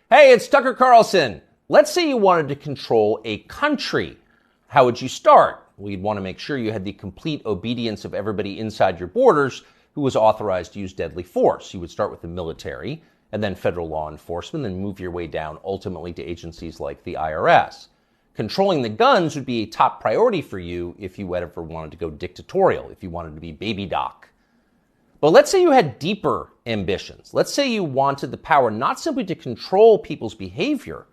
Hey, it's Tucker Carlson. Let's say you wanted to control a country. How would you start? Well, you'd want to make sure you had the complete obedience of everybody inside your borders who was authorized to use deadly force. You would start with the military and then federal law enforcement, then move your way down ultimately to agencies like the IRS. Controlling the guns would be a top priority for you if you ever wanted to go dictatorial, if you wanted to be baby doc. But let's say you had deeper ambitions. Let's say you wanted the power not simply to control people's behavior,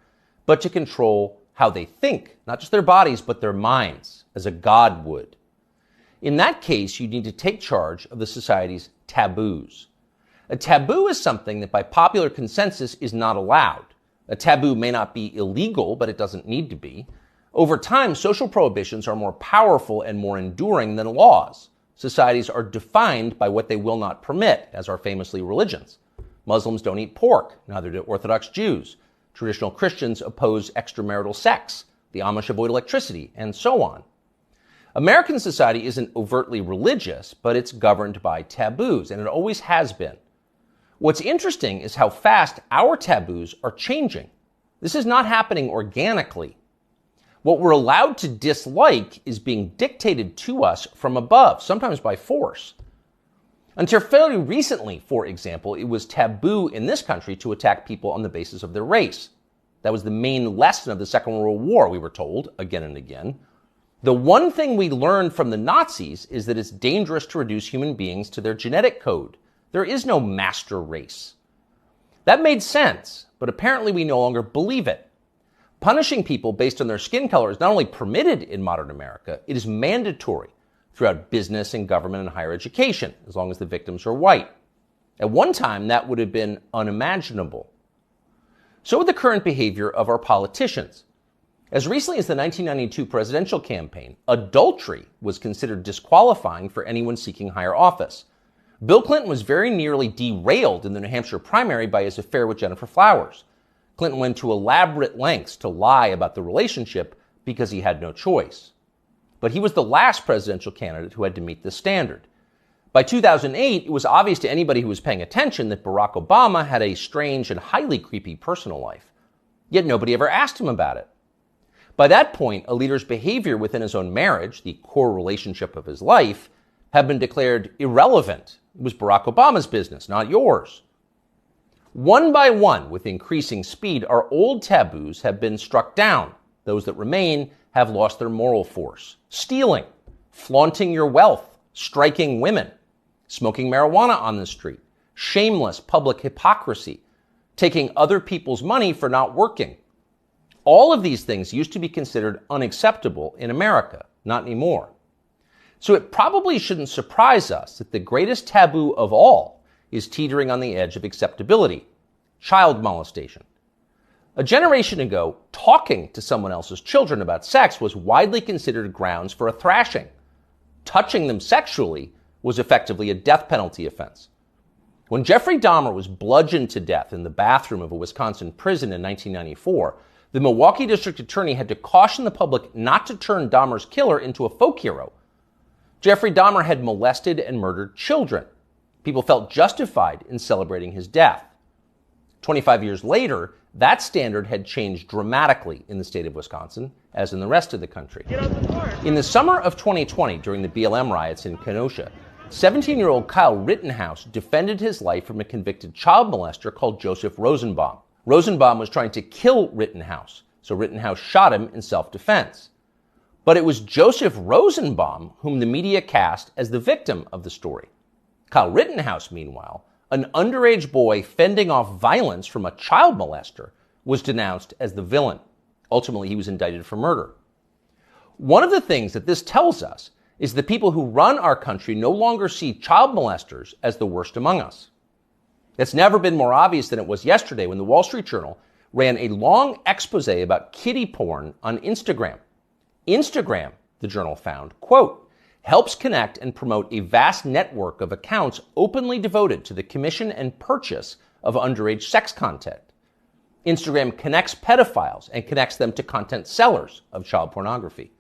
but to control how they think, not just their bodies, but their minds, as a god would. In that case, you need to take charge of the society's taboos. A taboo is something that by popular consensus is not allowed. A taboo may not be illegal, but it doesn't need to be. Over time, social prohibitions are more powerful and more enduring than laws. Societies are defined by what they will not permit, as are famously religions. Muslims don't eat pork, neither do Orthodox Jews. Traditional Christians oppose extramarital sex. The Amish avoid electricity, and so on. American society isn't overtly religious, but it's governed by taboos, and it always has been. What's interesting is how fast our taboos are changing. This is not happening organically. What we're allowed to dislike is being dictated to us from above, sometimes by force. Until fairly recently, for example, it was taboo in this country to attack people on the basis of their race. That was the main lesson of the Second World War, we were told, again and again. The one thing we learned from the Nazis is that it's dangerous to reduce human beings to their genetic code. There is no master race. That made sense, but apparently we no longer believe it. Punishing people based on their skin color is not only permitted in modern America, it is mandatory throughout business and government and higher education, as long as the victims are white. At one time, that would have been unimaginable. So would the current behavior of our politicians. As recently as the 1992 presidential campaign, adultery was considered disqualifying for anyone seeking higher office. Bill Clinton was very nearly derailed in the New Hampshire primary by his affair with Jennifer Flowers. Clinton went to elaborate lengths to lie about the relationship because he had no choice. But he was the last presidential candidate who had to meet this standard. By 2008, it was obvious to anybody who was paying attention that Barack Obama had a strange and highly creepy personal life. Yet nobody ever asked him about it. By that point, a leader's behavior within his own marriage, the core relationship of his life, had been declared irrelevant. It was Barack Obama's business, not yours. One by one, with increasing speed, our old taboos have been struck down. Those that remain have lost their moral force. Stealing, flaunting your wealth, striking women, smoking marijuana on the street, shameless public hypocrisy, taking other people's money for not working. All of these things used to be considered unacceptable in America, not anymore. So it probably shouldn't surprise us that the greatest taboo of all is teetering on the edge of acceptability: child molestation. A generation ago, talking to someone else's children about sex was widely considered grounds for a thrashing. Touching them sexually was effectively a death penalty offense. When Jeffrey Dahmer was bludgeoned to death in the bathroom of a Wisconsin prison in 1994, the Milwaukee district attorney had to caution the public not to turn Dahmer's killer into a folk hero. Jeffrey Dahmer had molested and murdered children. People felt justified in celebrating his death. 25 years later, that standard had changed dramatically in the state of Wisconsin, as in the rest of the country. In the summer of 2020, during the BLM riots in Kenosha, 17-year-old Kyle Rittenhouse defended his life from a convicted child molester called Joseph Rosenbaum. Rosenbaum was trying to kill Rittenhouse, so Rittenhouse shot him in self-defense. But it was Joseph Rosenbaum whom the media cast as the victim of the story. Kyle Rittenhouse, meanwhile, an underage boy fending off violence from a child molester, was denounced as the villain. Ultimately, he was indicted for murder. One of the things that this tells us is the people who run our country no longer see child molesters as the worst among us. It's never been more obvious than it was yesterday when the Wall Street Journal ran a long expose about kiddie porn on Instagram. Instagram, the journal found, quote, helps connect and promote a vast network of accounts openly devoted to the commission and purchase of underage sex content. Instagram connects pedophiles and connects them to content sellers of child pornography.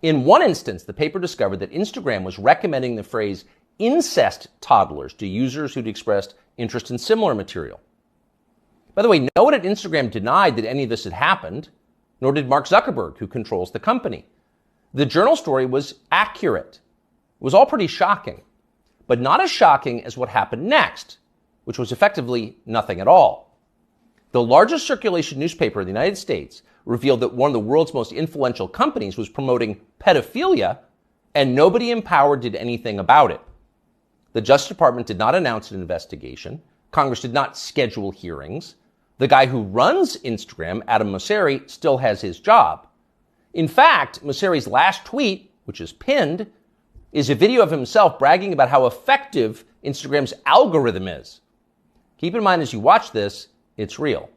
In one instance, the paper discovered that Instagram was recommending the phrase incest toddlers to users who'd expressed interest in similar material. By the way, no one at Instagram denied that any of this had happened, nor did Mark Zuckerberg, who controls the company. The journal story was accurate. It was all pretty shocking, but not as shocking as what happened next, which was effectively nothing at all. The largest circulation newspaper in the United States revealed that one of the world's most influential companies was promoting pedophilia, and nobody in power did anything about it. The Justice Department did not announce an investigation. Congress did not schedule hearings. The guy who runs Instagram, Adam Mosseri, still has his job. In fact, Mosseri's last tweet, which is pinned, is a video of himself bragging about how effective Instagram's algorithm is. Keep in mind as you watch this, it's real.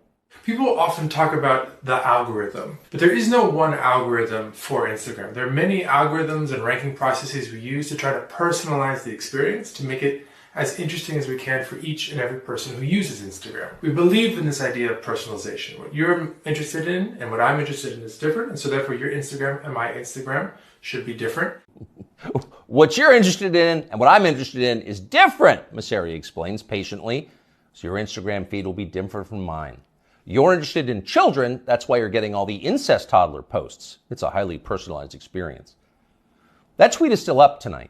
People often talk about the algorithm, but there is no one algorithm for Instagram. There are many algorithms and ranking processes we use to try to personalize the experience to make it as interesting as we can for each and every person who uses Instagram. We believe in this idea of personalization. What you're interested in and what I'm interested in is different, and so therefore your Instagram and my Instagram should be different. What you're interested in and what I'm interested in is different, Mosseri explains patiently. So your Instagram feed will be different from mine. You're interested in children, that's why you're getting all the incest toddler posts. It's a highly personalized experience. That tweet is still up tonight.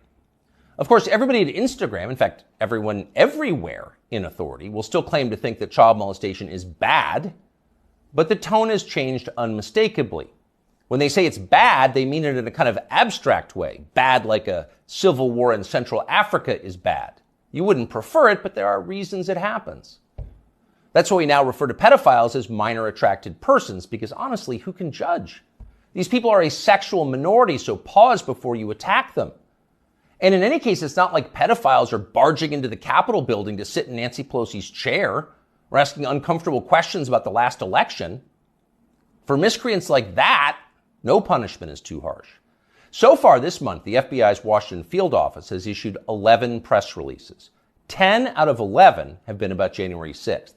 Of course, everybody at Instagram, in fact, everyone everywhere in authority, will still claim to think that child molestation is bad, but the tone has changed unmistakably. When they say it's bad, they mean it in a kind of abstract way. Bad like a civil war in Central Africa is bad. You wouldn't prefer it, but there are reasons it happens. That's why we now refer to pedophiles as minor attracted persons, because honestly, who can judge? These people are a sexual minority, so pause before you attack them. And in any case, it's not like pedophiles are barging into the Capitol building to sit in Nancy Pelosi's chair or asking uncomfortable questions about the last election. For miscreants like that, no punishment is too harsh. So far this month, the FBI's Washington field office has issued 11 press releases. 10 out of 11 have been about January 6th.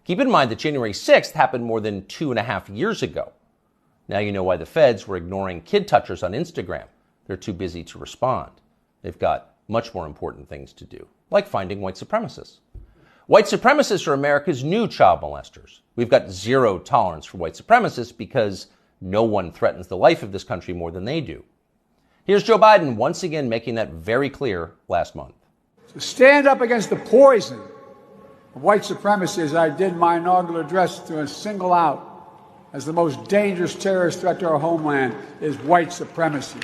Keep in mind that January 6th happened more than 2.5 years ago. Now you know why the feds were ignoring kid touchers on Instagram. They're too busy to respond. They've got much more important things to do, like finding white supremacists. White supremacists are America's new child molesters. We've got zero tolerance for white supremacists because no one threatens the life of this country more than they do. Here's Joe Biden once again making that very clear last month. To stand up against the poison of white supremacy, as I did my inaugural address, to single out as the most dangerous terrorist threat to our homeland is white supremacy.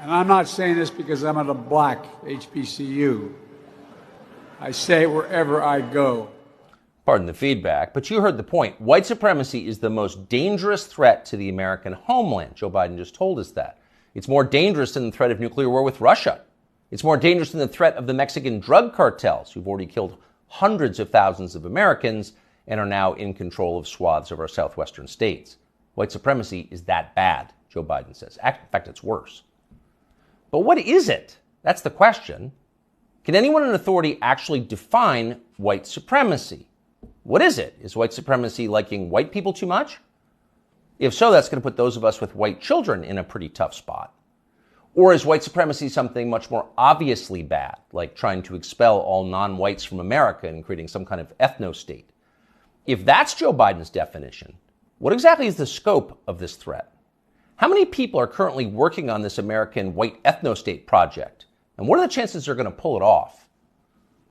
And I'm not saying this because I'm at a black HBCU. I say it wherever I go. Pardon the feedback, but you heard the point. White supremacy is the most dangerous threat to the American homeland. Joe Biden just told us that. It's more dangerous than the threat of nuclear war with Russia. It's more dangerous than the threat of the Mexican drug cartels, who've already killed hundreds of thousands of Americans and are now in control of swaths of our southwestern states. White supremacy is that bad, Joe Biden says. In fact, it's worse. But what is it? That's the question. Can anyone in authority actually define white supremacy? What is it? Is white supremacy liking white people too much? If so, that's going to put those of us with white children in a pretty tough spot. Or is white supremacy something much more obviously bad, like trying to expel all non-whites from America and creating some kind of ethno-state? If that's Joe Biden's definition, what exactly is the scope of this threat? How many people are currently working on this American white ethno-state project? And what are the chances they're going to pull it off?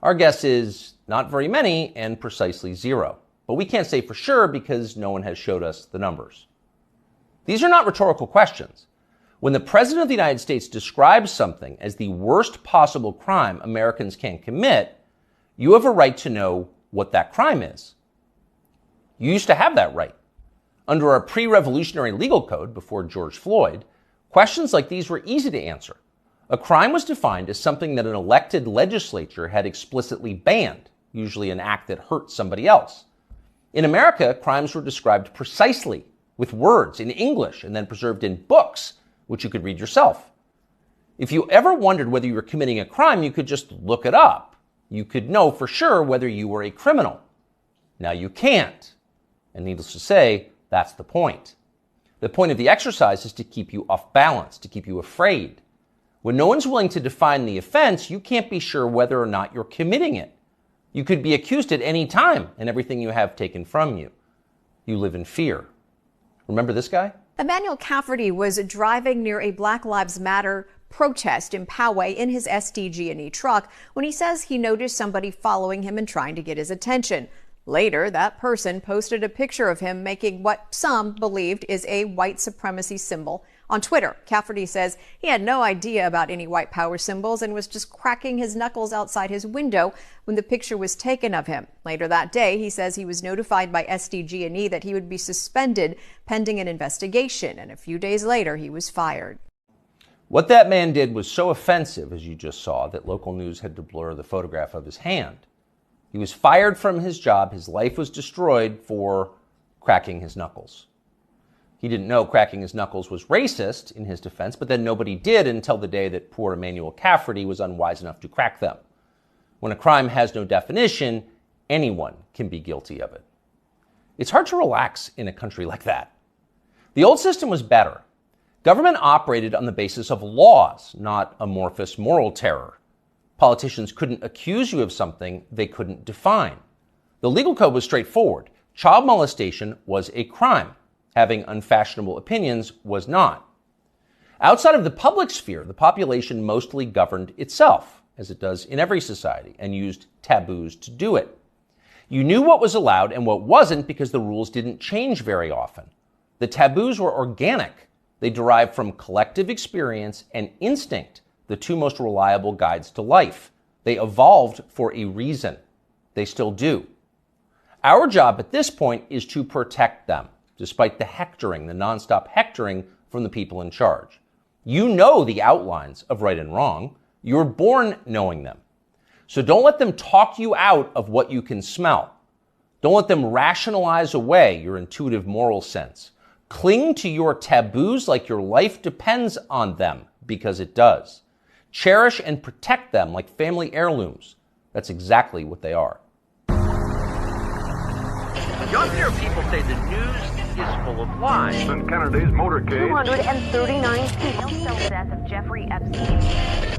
Our guess is not very many and precisely zero. But we can't say for sure because no one has showed us the numbers. These are not rhetorical questions. When the President of the United States describes something as the worst possible crime Americans can commit, you have a right to know what that crime is. You used to have that right. Under our pre-revolutionary legal code before George Floyd, questions like these were easy to answer. A crime was defined as something that an elected legislature had explicitly banned, usually an act that hurt somebody else. In America, crimes were described precisely with words in English and then preserved in books, which you could read yourself. If you ever wondered whether you were committing a crime, you could just look it up. You could know for sure whether you were a criminal. Now you can't. And needless to say, that's the point. The point of the exercise is to keep you off balance, to keep you afraid, When no one's willing to define the offense, you can't be sure whether or not you're committing it. You could be accused at any time and everything you have taken from you. You live in fear. Remember this guy? Emmanuel Cafferty was driving near a Black Lives Matter protest in Poway in his SDG&E truck when he says he noticed somebody following him and trying to get his attention. Later, that person posted a picture of him making what some believed is a white supremacy symbol on Twitter. Cafferty says he had no idea about any white power symbols and was just cracking his knuckles outside his window when the picture was taken of him. Later that day, he says he was notified by SDG&E that he would be suspended pending an investigation, and a few days later, he was fired. What that man did was so offensive, as you just saw, that local news had to blur the photograph of his hand. He was fired from his job. His life was destroyed for cracking his knuckles. He didn't know cracking his knuckles was racist, in his defense, but then nobody did until the day that poor Emmanuel Cafferty was unwise enough to crack them. When a crime has no definition, anyone can be guilty of it. It's hard to relax in a country like that. The old system was better. Government operated on the basis of laws, not amorphous moral terror. Politicians couldn't accuse you of something they couldn't define. The legal code was straightforward. Child molestation was a crime. Having unfashionable opinions was not. Outside of the public sphere, the population mostly governed itself, as it does in every society, and used taboos to do it. You knew what was allowed and what wasn't because the rules didn't change very often. The taboos were organic. They derived from collective experience and instinct, the two most reliable guides to life. They evolved for a reason. They still do. Our job at this point is to protect them, despite the hectoring, the nonstop hectoring from the people in charge. You know the outlines of right and wrong. You're born knowing them. So don't let them talk you out of what you can smell. Don't let them rationalize away your intuitive moral sense. Cling to your taboos like your life depends on them, because it does. Cherish and protect them like family heirlooms. That's exactly what they are. You'll hear people say the news is full of lies. In Kennedy's motorcade. 239 people. Death of Jeffrey Epstein.